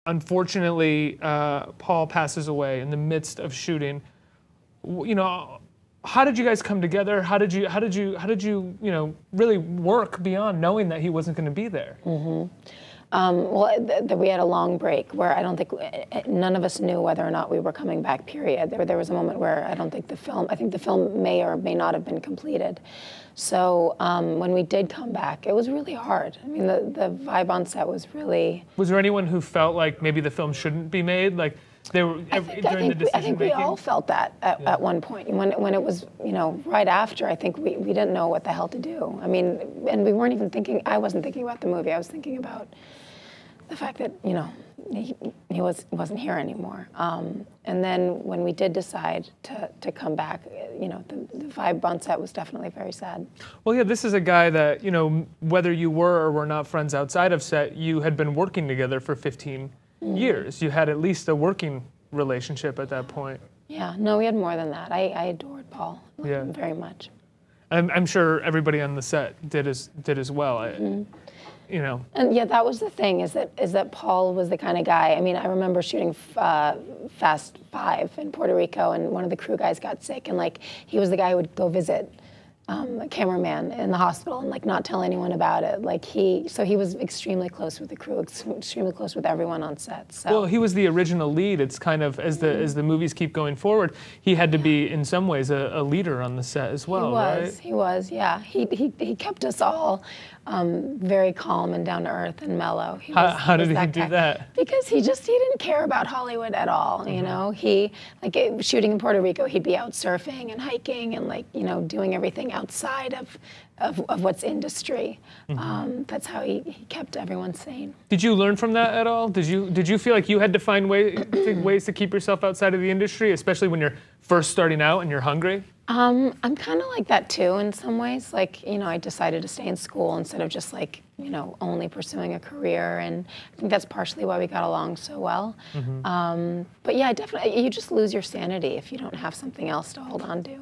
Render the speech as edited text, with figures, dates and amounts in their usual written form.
unfortunately, Paul passes away in the midst of shooting. You know, how did you guys come together? How did you really work beyond knowing that he wasn't going to be there? Well, we had a long break where I don't think none of us knew whether or not we were coming back. Period. There was a moment where I think the film may or may not have been completed. So when we did come back, it was really hard. I mean, the vibe on set was really. Was there anyone who felt like maybe the film shouldn't be made? Like they were during the decision I think we making? all felt that at one point. When it was right after, I think we didn't know what the hell to do. I mean, and we weren't even thinking. I wasn't thinking about the movie. I was thinking about the fact that he wasn't here anymore. And then when we did decide to come back, the vibe on set was definitely very sad. Well, yeah, this is a guy that whether you were or were not friends outside of set, you had been working together for 15 years. You had at least a working relationship at that point. Yeah, no, we had more than that. I adored Paul very much. I'm sure everybody on the set did as well. And yeah, that was the thing, is that Paul was the kind of guy. I mean, I remember shooting Fast 5 in Puerto Rico, and one of the crew guys got sick, and he was the guy who would go visit a cameraman in the hospital and not tell anyone about it. So he was extremely close with the crew, extremely close with everyone on set. So. Well, he was the original lead. It's kind of as the movies keep going forward, he had to be in some ways a leader on the set as well. He was, yeah. He kept us all very calm and down to earth and mellow. How did he do that? Because he didn't care about Hollywood at all. He shooting in Puerto Rico, he'd be out surfing and hiking and doing everything outside of what's industry. That's how he kept everyone sane. Did you learn from that at all? Did you feel like you had to find ways to keep yourself outside of the industry, especially when you're first starting out and you're hungry? I'm kind of like that too in some ways. I decided to stay in school instead of just only pursuing a career, and I think that's partially why we got along so well. But yeah, definitely, you just lose your sanity if you don't have something else to hold on to.